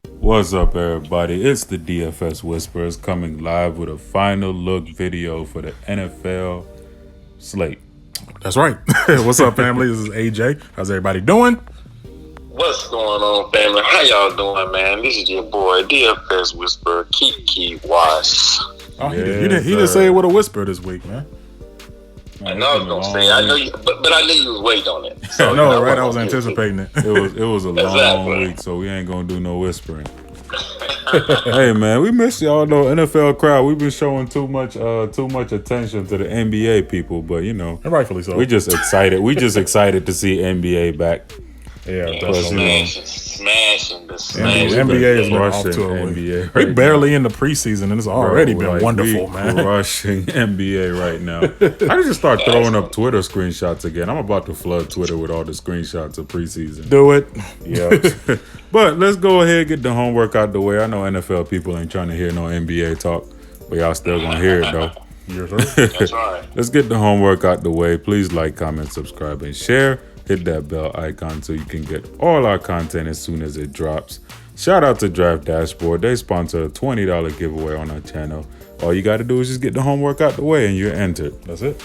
What's up, everybody? It's the DFS Whisperers coming live with a final look video for the NFL slate. That's right. What's up, family? This is AJ. How's everybody doing? What's going on, family? How y'all doing, man? This is your boy, DFS Whisperer, Keep Wash. Oh, he didn't say it with a whisper this week, man. I know I was gonna say. I know you, but I knew you was waiting on it. So, no, right? I was anticipating it. It was a long week, so we ain't gonna do no whispering. Hey man, we miss y'all though. NFL crowd, we've been showing too much attention to the NBA people, but you know, And rightfully so. we just excited. We just excited to see NBA back. Yeah, smashing. NBA has been off to a NBA. We Right barely now. in the preseason, and it's already been wonderful, man. Crushing NBA right now. I need to start throwing up Twitter screenshots again. I'm about to flood Twitter with all the screenshots of preseason. Do it. Yeah. But let's go ahead and get the homework out the way. I know NFL people ain't trying to hear no NBA talk, but y'all still gonna hear it though. Yes, sir. That's right. Let's get the homework out the way. Please like, comment, subscribe, and share. Hit that bell icon so you can get all our content as soon as it drops. Shout out to Draft Dashboard. They sponsor a $20 giveaway on our channel. All you got to do is just get the homework out the way and you're entered. That's it.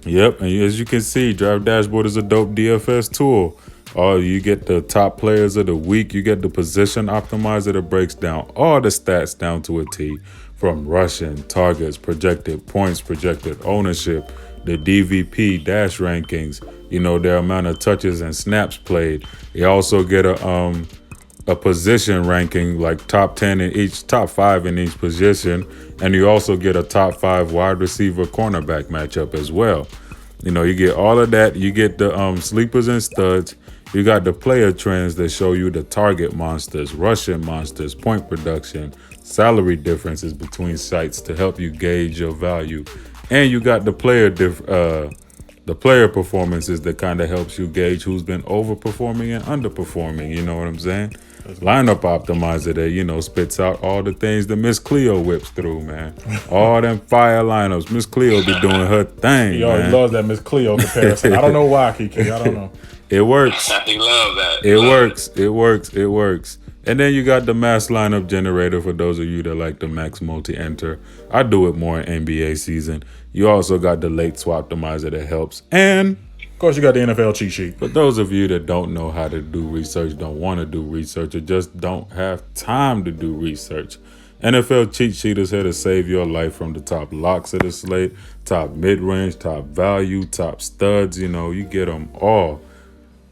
Yep, and as you can see, Draft Dashboard is a dope DFS tool. You get the top players of the week. You get the position optimizer that breaks down all the stats down to a T, from rushing, targets, projected points, projected ownership, the DVP dash rankings, you know, their amount of touches and snaps played. You also get a position ranking, like top 10 in each, top 5 in each position, and you also get a top 5 wide receiver cornerback matchup as well. You know, you get all of that. You get the sleepers and studs. You got the player trends that show you the target monsters, rushing monsters, point production, salary differences between sites to help you gauge your value, and you got the player performances that kind of helps you gauge who's been overperforming and underperforming. You know what I'm saying? Lineup optimizer that, you know, spits out all the things that Miss Cleo whips through, man. All them fire lineups. Miss Cleo be doing her thing. He always man. loves that Miss Cleo comparison. I don't know why, Kiki. I don't know. It works. I love that. It works. And then you got the mass lineup generator for those of you that like the max multi-enter. I do it more in NBA season. You also got the late swap optimizer that helps. And Of course, you got the NFL cheat sheet. for those of you that don't know how to do research, don't want to do research, or just don't have time to do research, NFL Cheat Sheet is here to save your life from the top locks of the slate, top mid-range, top value, top studs. You know, you get them all.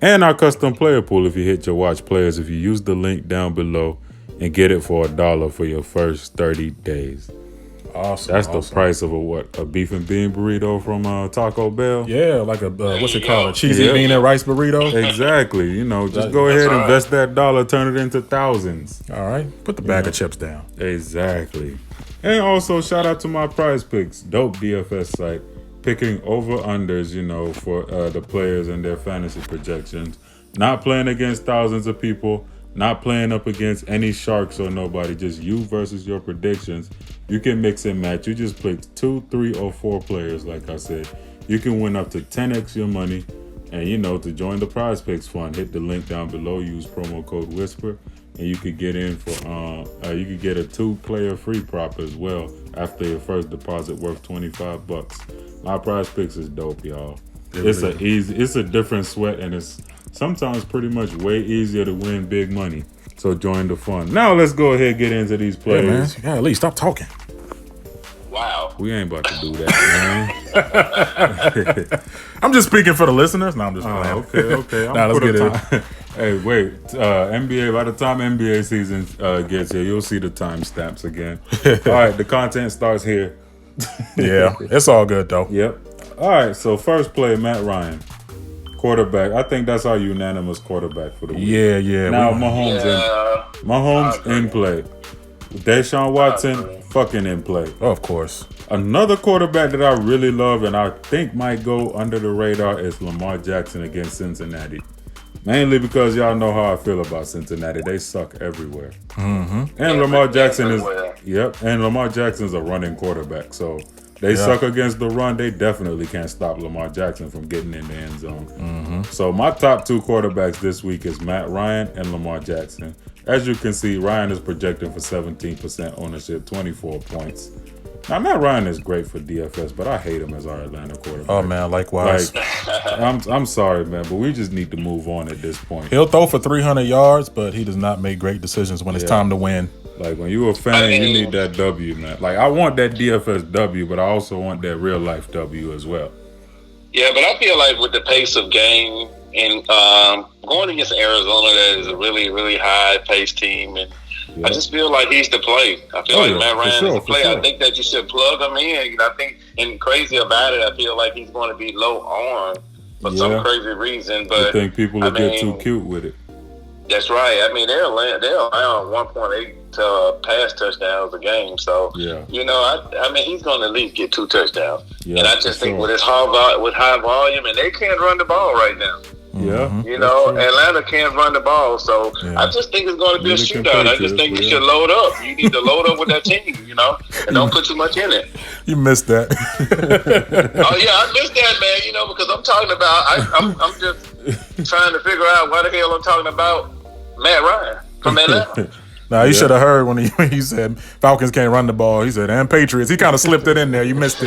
And our custom player pool if you hit your watch players, if you use the link down below and get it for $1 for your first 30 days. Awesome. That's the price of a beef and bean burrito from Taco Bell. Yeah, like a, what's it called? A cheesy bean and rice burrito? Exactly. You know, just go ahead and invest that dollar, turn it into thousands. All right. Put the bag of chips down. Exactly. And also, shout out to my Prize Picks, dope DFS site, picking over-unders, you know, for the players and their fantasy projections. Not playing against thousands of people, not playing up against any sharks or nobody, just you versus your predictions. You can mix and match. You just pick 2, 3, or 4 players, like I said. You can win up to 10x your money. And, you know, to join the Prize Picks fund, hit the link down below, use promo code WHISPER, and you could get in for, you could get a 2-player free prop as well after your first deposit worth $25. My Prize Picks is dope, y'all. It's a different sweat, and it's sometimes pretty much way easier to win big money. So join the fun. Now let's go ahead and get into these Hey, man. players. Yeah, at least stop talking. Wow. We ain't about to do that, man. I'm just speaking for the listeners. No, I'm just playing. Okay. Nah, let's get it. Hey, wait. NBA. By the time NBA season gets here, you'll see the timestamps again. All right, the content starts here. Yeah, it's all good, though. Yep. All right. So first play, Matt Ryan, quarterback. I think that's our unanimous quarterback for the week. Yeah. Now Mahomes in play. Deshaun Watson fucking in play. Of course. Another quarterback that I really love and I think might go under the radar is Lamar Jackson against Cincinnati. Mainly because y'all know how I feel about Cincinnati. They suck everywhere. Mm-hmm. And Lamar Jackson and Lamar Jackson's a running quarterback. So they suck against the run. They definitely can't stop Lamar Jackson from getting in the end zone. Mm-hmm. So my top 2 quarterbacks this week is Matt Ryan and Lamar Jackson. as you can see, Ryan is projecting for 17% ownership, 24 points. Now, Matt Ryan is great for DFS, but I hate him as our Atlanta quarterback. Oh man, likewise. I'm sorry, man, but we just need to move on at this point. He'll throw for 300 yards, but he does not make great decisions when it's time to win. Like, when you're a fan, you need that W, man. Like, I want that DFS W, but I also want that real life W as well. Yeah, but I feel like with the pace of game and going against Arizona, that is a really, really high-paced team, and I just feel like he's the play. I feel like Matt Ryan is the play. I think that you should plug him in. I think, and crazy about it, I feel like he's going to be low on for some crazy reason. But I think people will get too cute with it. That's right. I mean, they're around 1.8 pass touchdowns a game. So, you know, I mean, he's going to at least get 2 touchdowns. Yeah, and I just think with his high volume, and they can't run the ball right now. Yeah, you know, Atlanta can't run the ball, so I just think it's going to be a shootout. I just think you should load up. You need to load up with that team, you know, and don't put too much in it. You missed that. Oh yeah, I missed that, man. You know, because I'm talking about, I'm just trying to figure out why the hell I'm talking about Matt Ryan from Atlanta. Now, you should have heard when he said Falcons can't run the ball. He said, and Patriots. He kind of slipped it in there. You missed it.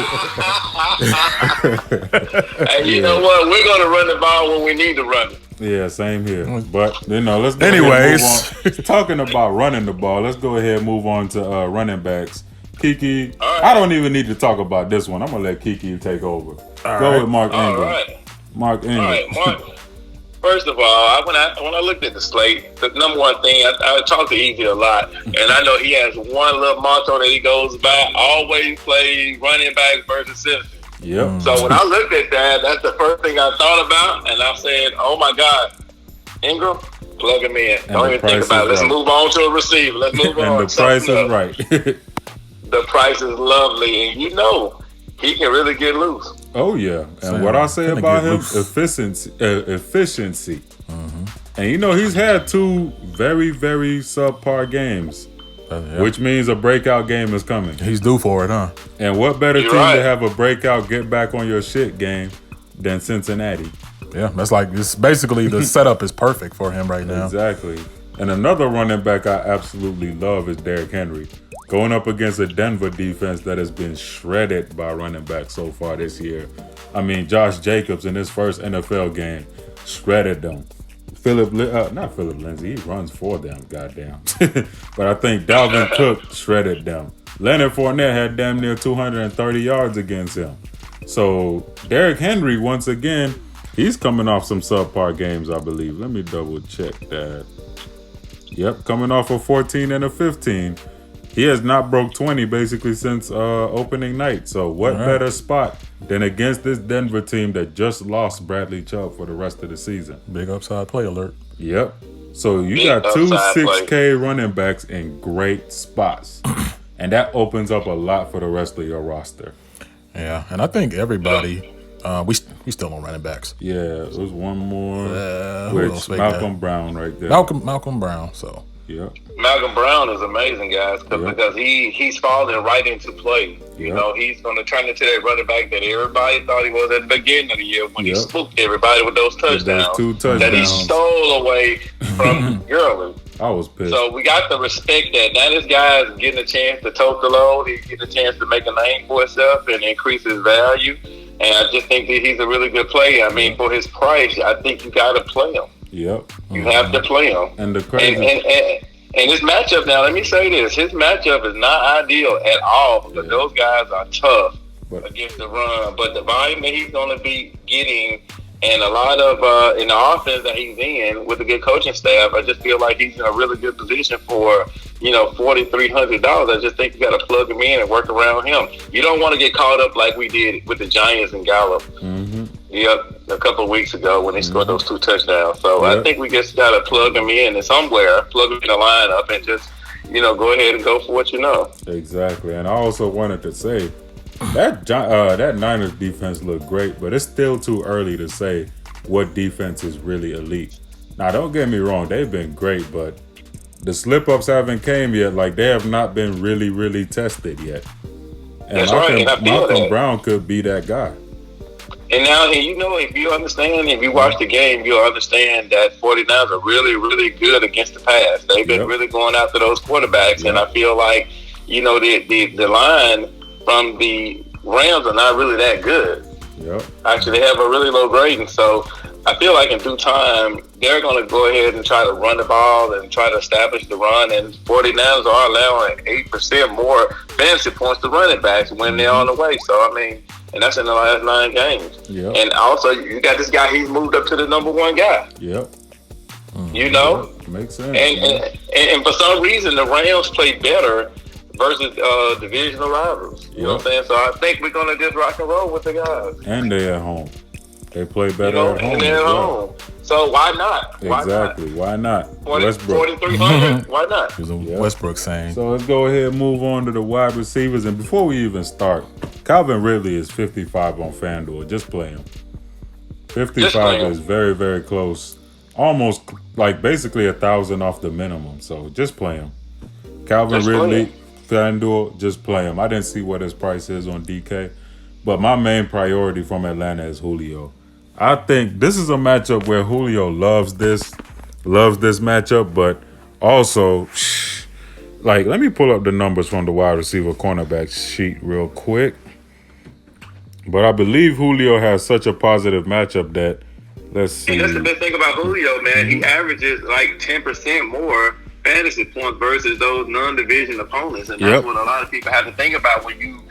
Hey, you know what? We're going to run the ball when we need to run it. Yeah, same here. But, you know, let's go Anyways. ahead and move on. Talking about running the ball, let's go ahead and move on to running backs. Kiki, I don't even need to talk about this one. I'm going to let Kiki take over. Go with Mark Ingram. Mark Ingram. All right, Mark. First of all, when I looked at the slate, the number one thing, I talk to Easy a lot, and I know he has one little motto that he goes by: always play running back versus Simpson. Yep. So when I looked at that, that's the first thing I thought about, and I said, "Oh my God, Ingram, plug him in. Don't even think about it. Let's move on to a receiver. Let's move on." And the price is right. The price is lovely, and you know he can really get loose. Oh yeah, and what I say about him, efficiency. And you know he's had 2 very, very subpar games, which means a breakout game is coming. He's due for it, huh? And what better team to have a breakout, get back on your shit game than Cincinnati? Yeah, that's like it's basically the setup is perfect for him right now. Exactly. And another running back I absolutely love is Derrick Henry. Going up against a Denver defense that has been shredded by running backs so far this year. I mean, Josh Jacobs in his first NFL game shredded them. Not Philip Lindsay, he runs for them, goddamn. But I think Dalvin Cook shredded them. Leonard Fournette had damn near 230 yards against him. So Derrick Henry, once again, he's coming off some subpar games, I believe. Let me double check that. Yep, coming off a 14 and a 15. He has not broke 20 basically since opening night. So what better spot than against this Denver team that just lost Bradley Chubb for the rest of the season? Big upside play alert. Yep. So you got 2 6K running backs in great spots. And that opens up a lot for the rest of your roster. Yeah, and I think everybody, we still on running backs. Yeah, there's one more. Which Malcolm Brown right there. Malcolm Brown, so. Yeah. Malcolm Brown is amazing, guys, because he's falling right into play. You know, he's going to turn into that running back that everybody thought he was at the beginning of the year when he spooked everybody with those touchdowns, 2 touchdowns that he stole away from Gurley. I was pissed. So we got to respect that. Now this guy is getting a chance to tote the load. He's getting a chance to make a name for himself and increase his value. And I just think that he's a really good player. I mean, for his price, I think you got to play him. Yep. You have to play him. And the crazy... And his matchup now, let me say this. His matchup is not ideal at all because those guys are tough against the run. But the volume that he's going to be getting and a lot of in the offense that he's in with a good coaching staff, I just feel like he's in a really good position for, you know, $4,300. I just think you got to plug him in and work around him. You don't want to get caught up like we did with the Giants and Gallup. A couple of weeks ago when they scored those 2 touchdowns. So I think we just got to plug them in and somewhere, plug them in the lineup and just, you know, go ahead and go for what you know. Exactly. And I also wanted to say that Niners defense looked great, but it's still too early to say what defense is really elite. Now, don't get me wrong. They've been great, but the slip-ups haven't came yet. Like, they have not been really, really tested yet. And That's right. And I feel Malcolm that. Brown could be that guy. And now, and you know, if you watch the game, you'll understand that 49ers are really, really good against the pass. They've been really going after those quarterbacks, and I feel like, you know, the line from the Rams are not really that good. Yep. Actually, they have a really low grading, so I feel like in due time, they're going to go ahead and try to run the ball and try to establish the run. And 49ers are allowing 8% more fantasy points to running backs when they're on the way. So, I mean, and that's in the last 9 games. Yep. And also, you got this guy, he's moved up to the number 1 guy. Yep. You know? Yep. Makes sense. And for some reason, the Rams play better versus divisional rivals. You know what I'm saying? So I think we're going to just rock and roll with the guys. And they're at home. They play better at home. And they're at home. So why not? Exactly. Why not? 4,300. Why not? It was a Westbrook saying. So let's go ahead and move on to the wide receivers. And before we even start, Calvin Ridley is 55 on FanDuel. Just play him. 55 is very, very close. Almost like basically 1,000 off the minimum. So just play him. Calvin Ridley, FanDuel, just play him. I didn't see what his price is on DK. But my main priority from Atlanta is Julio. I think this is a matchup where Julio loves this matchup, but also, like, let me pull up the numbers from the wide receiver cornerback sheet real quick. But I believe Julio has such a positive matchup that, let's see. And that's the best thing about Julio, man. He averages like 10% more fantasy points versus those non-division opponents, and that's what a lot of people have to think about when you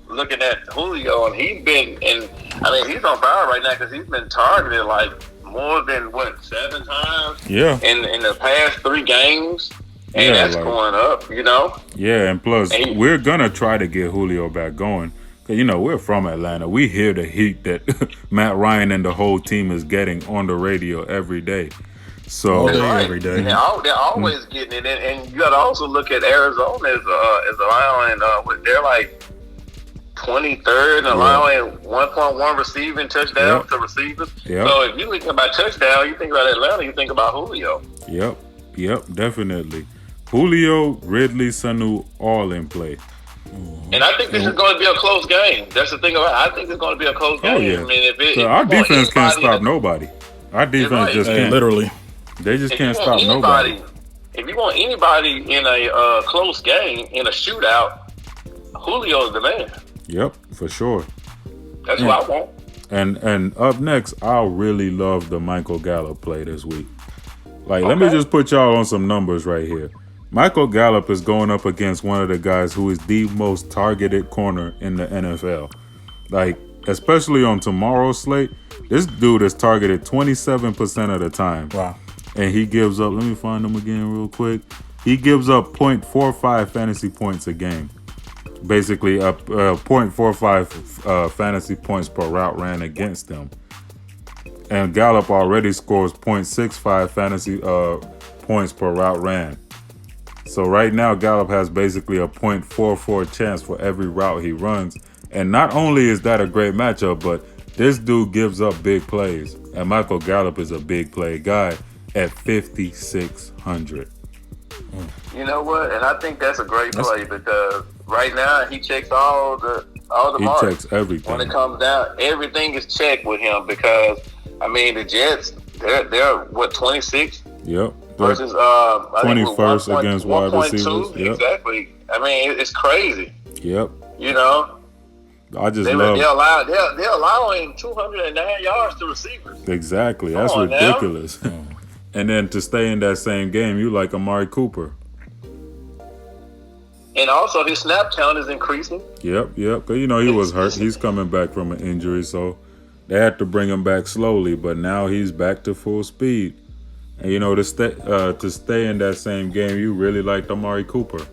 looking at Julio. And he's been he's on fire right now because he's been targeted like more than 7 times in the past 3 games, and that's going up, you know. And plus we're gonna try to get Julio back going. You know, we're from Atlanta. We hear the heat that Matt Ryan and the whole team is getting on the radio every day. So every day. And they're always getting it, and you got to also look at Arizona as allowing they're like 23rd and allowing 1.1 receiving touchdowns to receivers. So if you think about touchdown, you think about Atlanta, you think about Julio. Yep, definitely. Julio, Ridley, Sanu, all in play. And I think this is going to be a close game. That's the thing about it. I think it's going to be a close game. Yeah. I mean, if our defense can't stop nobody. Our defense just can't. Literally. They just can't stop nobody. If you want anybody in a close game, in a shootout, Julio's the man. Yep, for sure. That's what I want. And up next, I'll really love the Michael Gallup play this week. Like, let me just put y'all on some numbers right here. Michael Gallup is going up against one of the guys who is the most targeted corner in the NFL. Like, especially on tomorrow's slate, this dude is targeted 27% of the time. Wow. And he gives up, let me find him again real quick. He gives up 0.45 fantasy points a game. Basically, 0.45 fantasy points per route ran against them. And Gallup already scores 0.65 fantasy points per route ran. So right now, Gallup has basically a 0.44 chance for every route he runs. And not only is that a great matchup, but this dude gives up big plays. And Michael Gallup is a big play guy at 5,600. You know what? And I think that's a great play because right now he checks all the marks. He checks everything. When it comes down, everything is checked with him because, I mean, the Jets, they're what, 26? Yep. Versus 21st against wide receivers. Yep. Exactly. I mean, it's crazy. Yep. You know? I just they're allowing 209 yards to receivers. Exactly. That's ridiculous. And then to stay in that same game, you like Amari Cooper. And also his snap count is increasing. Yep. Because, you know, he was hurt. He's coming back from an injury, so they had to bring him back slowly. But now he's back to full speed. And, you know, to stay in that same game, you really liked Amari Cooper.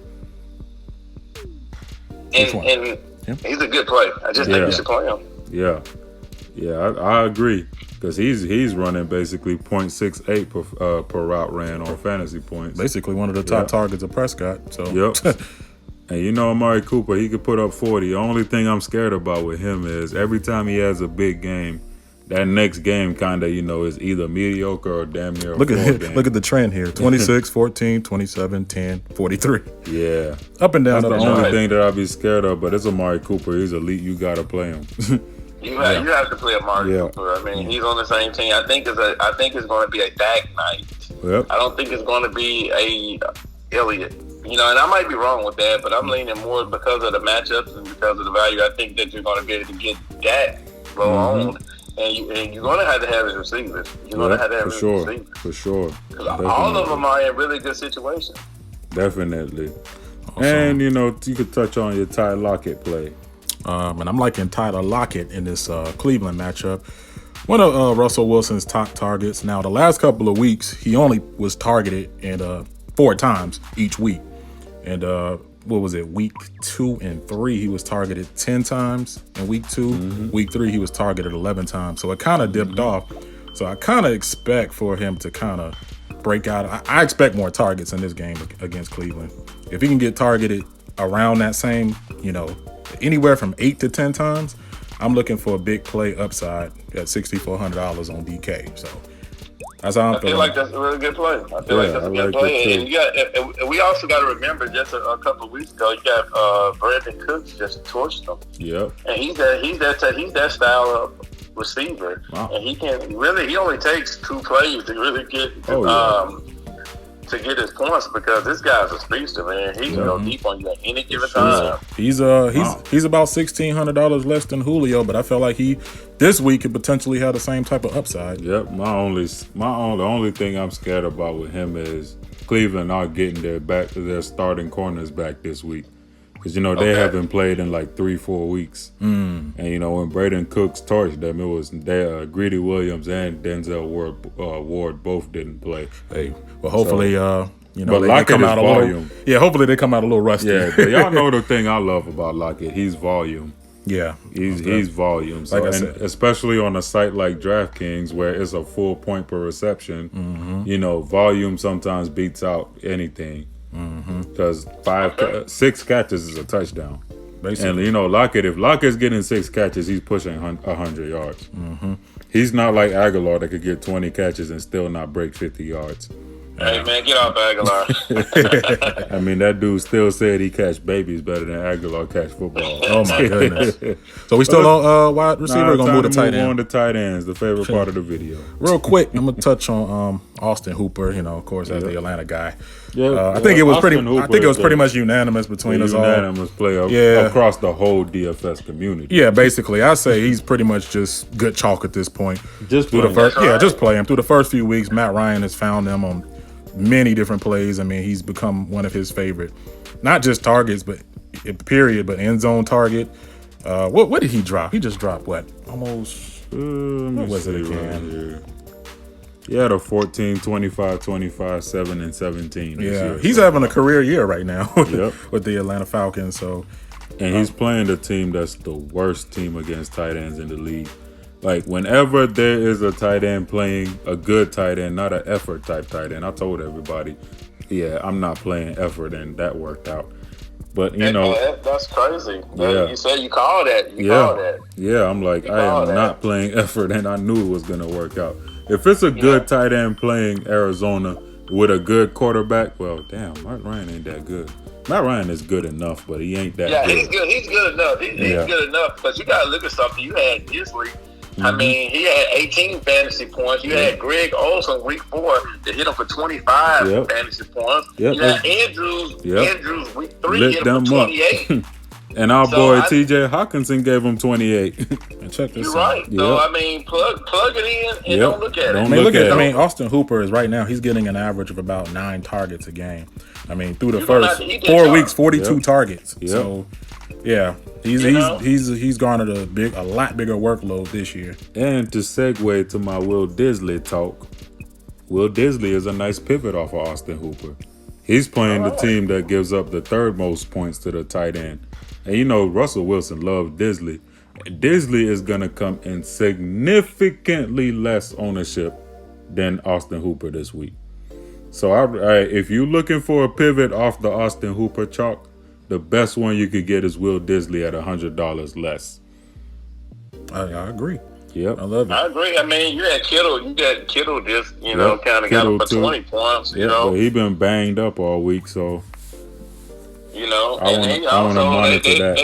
And he's a good play. I just think you should play him. Yeah, I agree. Because he's running basically 0.68 per route ran on fantasy points. Basically one of the top targets of Prescott. So. Yep. And you know Amari Cooper, he could put up 40. The only thing I'm scared about with him is every time he has a big game, that next game kind of, you know, is either mediocre or damn near a look at the trend here. 26, 14, 27, 10, 43. Yeah. Up and down. That's the only thing that I'd be scared of, but it's Amari Cooper. He's elite. You got to play him. You have to play a Mark Cooper. I mean, he's on the same team. I think it's going to be a Dak night. Yep. I don't think it's going to be a Elliott. You know, and I might be wrong with that, but I'm leaning more because of the matchups and because of the value. I think that you're going to be able to get Dak low on, and you're going to have his receivers. You're going to have to have his receivers. For sure. All of them are in really good situations. Definitely. Awesome. And, you know, you could touch on your Ty Lockett play. And I'm liking Tyler Lockett in this Cleveland matchup. One of Russell Wilson's top targets. Now, the last couple of weeks, he only was targeted and 4 times each week. And what was it? Week 2 and 3, he was targeted 10 times. In week 2, week 3, he was targeted 11 times. So it kind of dipped off. So I kind of expect for him to kind of break out. I expect more targets in this game against Cleveland. If he can get targeted around that same, you know, anywhere from 8 to 10 times, I'm looking for a big play upside at $6,400 on DK. So that's how I'm feeling. I feel like that's a really good play. I feel like that's a good play. And we also got to remember, just a couple of weeks ago, you got Brandon Cooks just torched him. Yep. And he's that style of receiver. Wow. And he only takes 2 plays to really get to get his points, because this guy's a speedster, man. He can go deep on you at any given time. He's about $1,600 less than Julio, but I felt like this week could potentially have the same type of upside. Yep. The only thing I'm scared about with him is Cleveland not getting their starting corners back this week. Because, you know, they haven't played in like 3-4 weeks. And, you know, when Braden Cooks torched them, it was Greedy Williams and Denzel Ward both didn't play. Hey, well, hopefully, you know, but they Lockett come is out volume. Hopefully they come out a little rusty. Yeah, but y'all know the thing I love about Lockett. He's volume. Yeah. He's volume. So, like I said, especially on a site like Draftkings where it's a full point per reception, you know, volume sometimes beats out anything. Because 6 catches is a touchdown. Basically. And, you know, if Lockett's getting 6 catches, he's pushing 100 yards. He's not like Aguilar that could get 20 catches and still not break 50 yards. Hey, man, get off Aguilar. I mean, that dude still said he catch babies better than Aguilar catch football. Oh, my goodness. So we still on wide receiver? We're going to move to tight end. On to tight ends, the favorite part of the video. Real quick, I'm going to touch on Austin Hooper, you know, of course, as the Atlanta guy. Yeah, I think it was pretty much unanimous between us all. Unanimous play across the whole DFS community. Yeah, basically, I say he's pretty much just good chalk at this point. Just play him. Just play him. Through the first few weeks, Matt Ryan has found them on many different plays. I mean, he's become one of his favorite, not just targets, but end zone target. What did he drop? He just dropped what? Almost. What was it again? He had a 14, 25, 25, 7, and 17. Yeah, he's having a career year right now with the Atlanta Falcons. So, and he's playing the team that's the worst team against tight ends in the league. Like, whenever there is a tight end playing a good tight end, not an effort type tight end, I told everybody, I'm not playing effort, and that worked out. But, you know. That's crazy. You said you called that. Called that. Yeah, I'm like, I am not playing effort, and I knew it was going to work out. If it's a good tight end playing Arizona with a good quarterback, well, damn, Matt Ryan ain't that good. Matt Ryan is good enough, but he ain't that good. Yeah, he's good. He's good enough. He's good enough, because you got to look at something. You had Disley. I mean, he had 18 fantasy points. You had Greg Olsen week 4 that hit him for 25 fantasy points. You had Andrews week 3 hit him for 28. And our boy TJ Hawkinson gave him 28. And check this You're out. right. So, I mean, plug it in and don't look at it. I mean, Austin Hooper is right now, he's getting an average of about 9 targets a game. I mean, through the first 4 weeks, 42 targets. So, yeah, he's garnered a lot bigger workload this year. And to segue to my Will Disley talk, Will Disley is a nice pivot off of Austin Hooper. He's playing the team that gives up the 3rd most points to the tight end. And you know, Russell Wilson loves Disley. Disley is going to come in significantly less ownership than Austin Hooper this week. So if you're looking for a pivot off the Austin Hooper chalk, the best one you could get is Will Disley at $100 less. I agree. Yep. I love it. I agree. I mean, you had Kittle. Kittle just, kind of got him for 20 points, you know. But he been banged up all week, so. You know, I want to monitor that.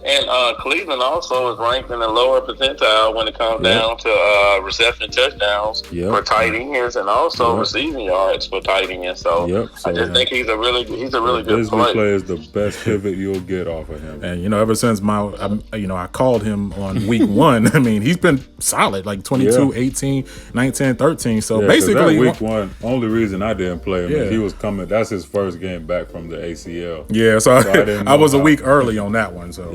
And Cleveland also is ranked in the lower percentile when it comes down to reception touchdowns for tight ends and also receiving yards for tight ends. So, I just think he's a really good player. Play is the best pivot you'll get off of him. And ever since I called him on week 1. I mean, he's been solid, like 22, 18, 19, 13. So basically, week 1, only reason I didn't play him is he was coming. That's his first game back from the ACL. Yeah, so I was a week early on that one. So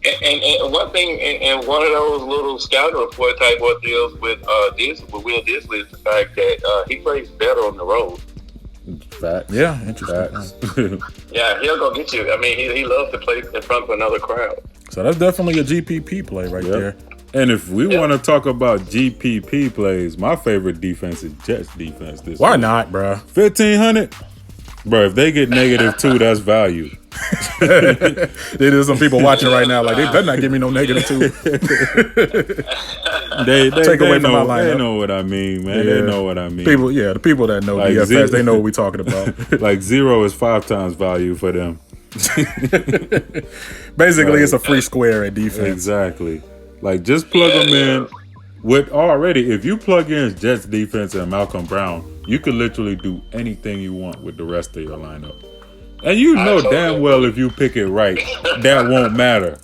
And one thing, and one of those little scouting report type of deals with Will Disley is the fact that he plays better on the road. Facts. Yeah, interesting. Yeah, he'll go get you. I mean, he loves to play in front of another crowd. So that's definitely a GPP play right there. And if we want to talk about GPP plays, my favorite defense is Jets defense this Why week. not, bro? 1,500? Bro, if they get -2, that's value. There's some people watching right now like, they better not give me no -2. They Take away from my lineup. They know what I mean, man. They know what I mean. The people that know Like DFS, they know what we're talking about. Like 0 is 5 times value for them. Basically, it's a free square at defense. Exactly. Like, just plug them in with already. If you plug in Jets defense and Malcolm Brown, you could literally do anything you want with the rest of your lineup. And you know damn well if you pick it right, that won't matter.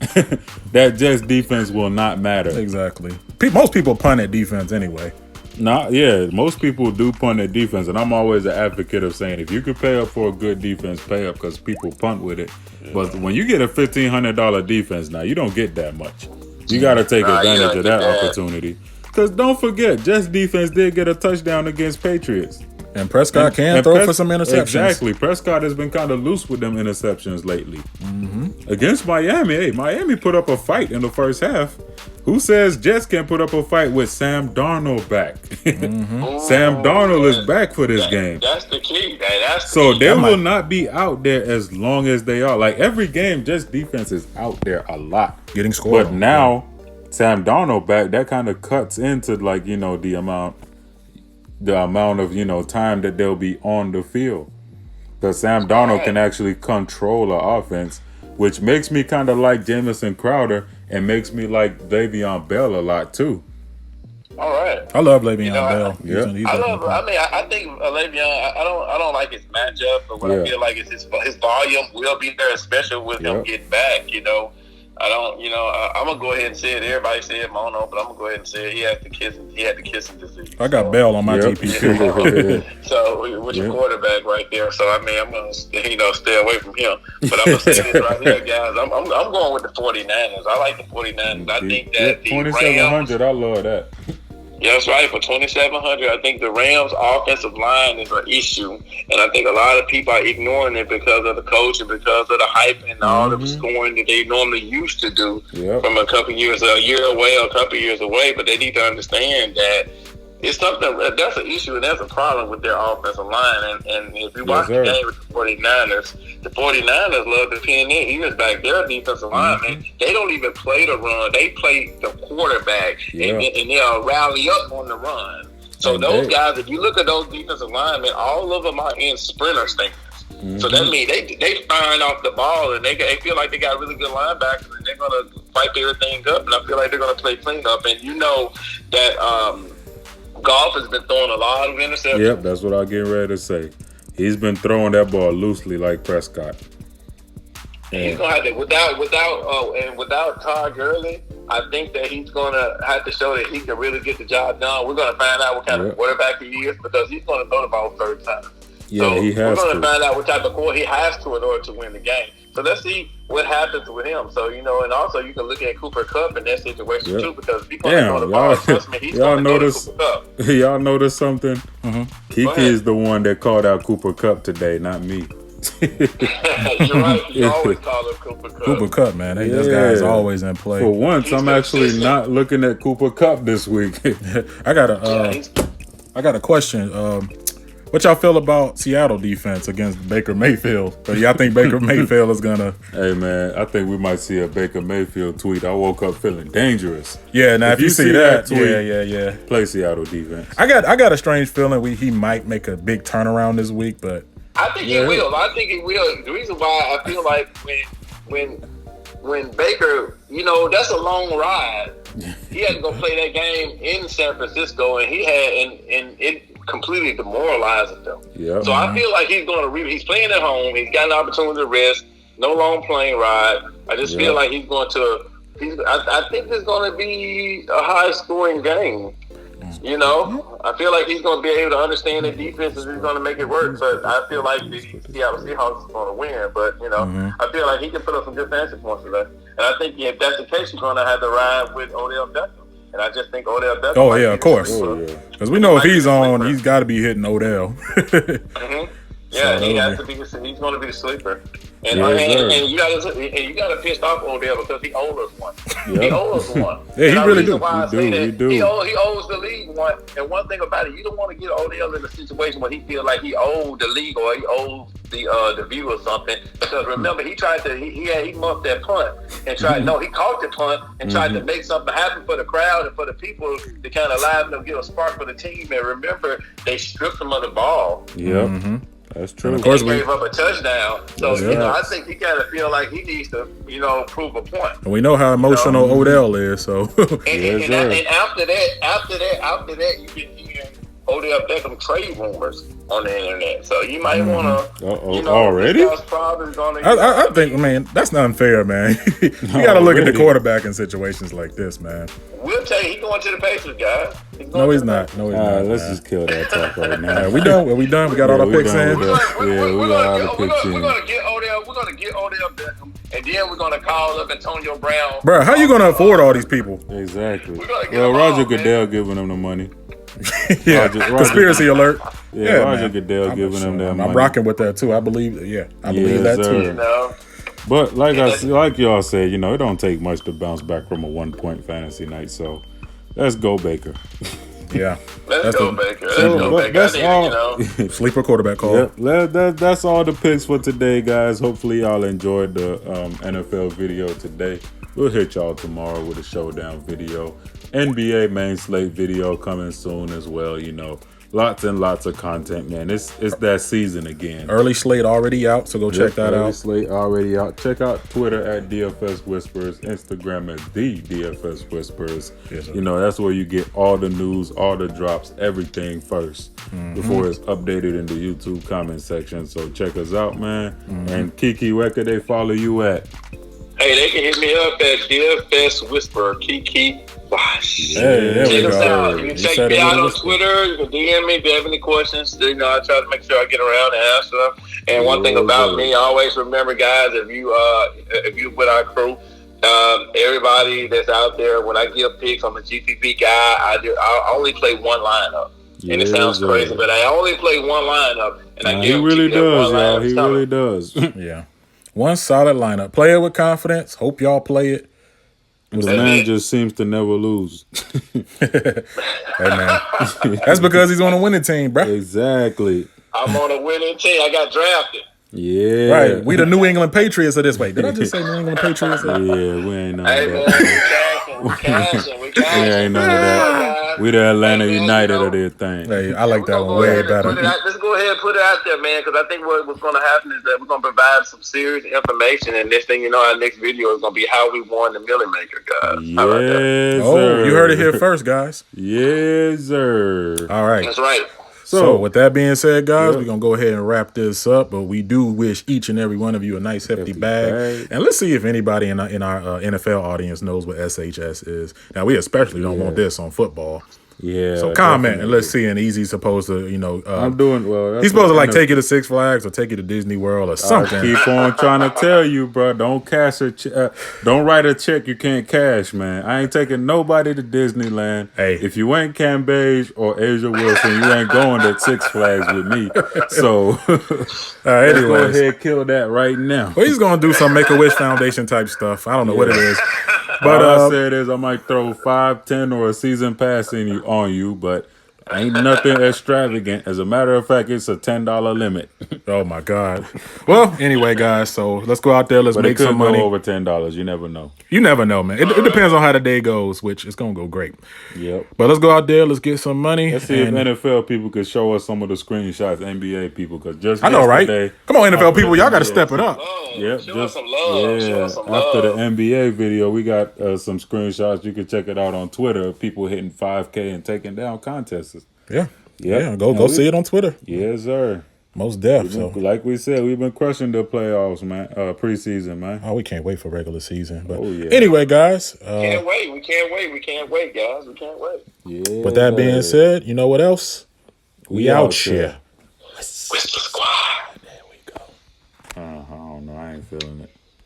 That Jets defense will not matter. Exactly. Most people punt at defense anyway. Most people do punt at defense, and I'm always an advocate of saying if you could pay up for a good defense, pay up because people punt with it. But when you get a $1,500 defense now, you don't get that much. You got to take advantage of that opportunity. Because don't forget, Jets defense did get a touchdown against Patriots. And Prescott can throw for some interceptions. Exactly. Prescott has been kind of loose with them interceptions lately. Against Miami, Miami put up a fight in the first half. Who says Jets can put up a fight with Sam Darnold back? Sam Darnold is back for this game. That's the key. They will not be out there as long as they are. Like, every game, Jets defense is out there a lot. Getting scored. But now, Sam Darnold back, that kind of cuts into, like, the amount of, time that they'll be on the field. Because Sam Darnold can actually control the offense, which makes me kind of like Jamison Crowder and makes me like Le'Veon Bell a lot too. All right. I love Le'Veon Bell. I think Le'Veon. I don't like his matchup, but what I feel like is his volume will be there, especially with him getting back. I don't. I'm gonna go ahead and say it. Everybody said Mono, but I'm gonna go ahead and say it. He had the kissing disease. I got Bell on my GPP. So with your quarterback right there. So I mean, I'm gonna stay away from him. But I'm gonna say this right here, guys. I'm going with the 49ers. I like the 49ers. I think that the 2,700. I love that. Yeah, that's right. For 2,700, I think the Rams' offensive line is an issue, and I think a lot of people are ignoring it because of the coach and because of the hype and all of the scoring that they normally used to do from a year away. But they need to understand that it's something that's an issue and that's a problem with their offensive line. And if you watch the game with the 49ers love to pin their ears back. Their defensive linemen, they don't even play the run. They play the quarterback, and they'll rally up on the run. So those guys, if you look at those defensive linemen, all of them are in sprinter stance. So that means they firing off the ball, and they feel like they got really good linebackers, and they're going to pipe everything up, and I feel like they're going to play clean up. And you know that Goff has been throwing a lot of interceptions. Yep, that's what I'm getting ready to say. He's been throwing that ball loosely like Prescott. He's gonna have to without Todd Gurley, I think that he's gonna have to show that he can really get the job done. We're gonna find out what kind of quarterback he is because he's gonna throw the ball 3rd time. Yeah, so he has to. We're gonna find out what type of quarterback he has to in order to win the game. So let's see what happens with him. So and also you can look at Cooper Kupp in that situation too because people throw the ball. Trust me, he's gonna notice Cooper Kupp. Y'all notice something? Kiki is the one that called out Cooper Kupp today, not me. You're right. You always call him Cooper Kupp. Cooper Kupp, man. This guy is always in play. For once, I'm actually not looking at Cooper Kupp this week. I got a question. What y'all feel about Seattle defense against Baker Mayfield? So y'all think Baker Mayfield is gonna? Hey man, I think we might see a Baker Mayfield tweet. I woke up feeling dangerous. Yeah, now if you see that tweet, play Seattle defense. I got a strange feeling he might make a big turnaround this week, but I think he will. The reason why I feel like when when Baker, that's a long ride. He had to go play that game in San Francisco, and and it completely demoralized him. Yep. So I feel like he's going to. He's playing at home. He's got an opportunity to rest. No long plane ride. I just feel like he's going to. I think it's going to be a high scoring game. I feel like he's going to be able to understand the defenses. He's going to make it work. But I feel like the Seattle Seahawks is going to win. But I feel like he can put up some good fantasy points today. And I think if that's the case, he's going to have to ride with Odell Beckham. And I just think Odell Beckham. Oh yeah, of course. Because we know if he's on, he's got to be hitting Odell. Yeah, he has to be. He's going to be the sleeper. And you got to piss off Odell because he owes us one. Yep. He owes us one. Yeah, he really do. He do. He owes the league one. And one thing about it, you don't want to get Odell in a situation where he feels like he owed the league or he owes the viewer something. Because remember, he tried to he muffed that punt and tried. No, he caught the punt and tried to make something happen for the crowd and for the people to kind of liven them, get a spark for the team. And remember, they stripped him of the ball. Yep. Mm-hmm. That's true. And of course, he gave up a touchdown. So, I think he kind of feel like he needs to, prove a point. And we know how emotional Odell is, so. And after that, you can hear Odell Beckham trade rumors on the internet. So you might want to, already? I think, man, that's not unfair, man. You got to look at the quarterback in situations like this, man. We'll tell you, he's going to the Pacers, guys. No, he's not. Let's just kill that talk right now. We done? We got all the picks in? We got all the picks in. We're going to get Odell Beckham, and then we're going to call up Antonio Brown. Bro, how you going to afford all these people? Exactly. Well, Roger Goodell giving them the money. Yeah, conspiracy alert. Yeah, Roger Goodell giving them that money. I'm rocking with that too. I believe that too. But like y'all said, it don't take much to bounce back from a 1-point fantasy night. So let's go Baker. Yeah, let's go Baker. That's all. Sleeper quarterback call. Yep, that's all the picks for today, guys. Hopefully y'all enjoyed the NFL video today. We'll hit y'all tomorrow with a showdown video. NBA main slate video coming soon as well. Lots and lots of content, man. It's that season again. Early slate already out, so go check that out. Early slate already out. Check out Twitter at DFS Whisperers, Instagram at the DFS Whisperers. Yes, that's where you get all the news, all the drops, everything first before it's updated in the YouTube comment section. So check us out, man. And Kiki, where could they follow you at? Hey, they can hit me up at DFS Whisperer, Kiki. Check us out. You can check me out on Twitter. You can DM me if you have any questions. I try to make sure I get around and answer them. And one thing about me, always remember, guys, if you with our crew, everybody that's out there, when I give picks, I'm a GPP guy. I only play one lineup. And it sounds crazy, but I only play one lineup. And he really does, y'all. He really does. Yeah. One solid lineup. Play it with confidence. Hope y'all play it. The man just seems to never lose. Hey, man. That's because he's on a winning team, bro. Exactly. I'm on a winning team. I got drafted. Yeah. Right. We the New England Patriots of this way. Did I just say New England Patriots? Yeah, we ain't none of that. We cashing. Yeah, ain't none of that. We the Atlanta United of their thing. Hey, I like that one way better. Let's go ahead and put it out there, man, because I think what's going to happen is that we're going to provide some serious information, and next thing you know, our next video is going to be how we won the Millie Maker, guys. Yes, sir. You heard it here first, guys. Yes, sir. All right. That's right. So with that being said, guys, we're going to go ahead and wrap this up. But we do wish each and every one of you a nice hefty bag. And let's see if anybody in our NFL audience knows what SHS is. Now, we especially don't want this on football. Yeah. So comment and let's see. And Easy's supposed to, I'm doing well. He's supposed to take you to Six Flags or take you to Disney World or something. I keep on trying to tell you, bro. Don't cash don't write a check you can't cash, man. I ain't taking nobody to Disneyland. Hey, if you ain't Cam Beige or Asia Wilson, you ain't going to Six Flags with me. So, let's go ahead and kill that right now. Well, he's gonna do some Make-A-Wish Foundation type stuff. I don't know what it is. But all I said is I might throw $5, $10, or a season pass on you, but Ain't nothing extravagant. As a matter of fact, it's a $10 limit. Oh my God. Well, anyway, guys, so let's go out there. Let's But make it could some go money. over $10. You never know. You never know, man. It depends on how the day goes, which is gonna go great. Yep. But let's go out there. Let's get some money. Let's see if NFL people could show us some of the screenshots. NBA people, because just I know, right? yesterday, Come on, NFL after people, the y'all got to NBA step it up. Yep, Show us some love. Show us some after the love. NBA video, we got some screenshots. You can check it out on Twitter. People hitting 5K and taking down contests. Yeah. Yep. Yeah, go see it on Twitter. Yes, sir. Most def. So. Like we said, we've been crushing the playoffs, man. Preseason, man. Oh, we can't wait for regular season. But yeah. anyway, guys. Can't wait. We can't wait. We can't wait, guys. We can't wait. Yeah. With that being said, you know what else? We out here. Whispers.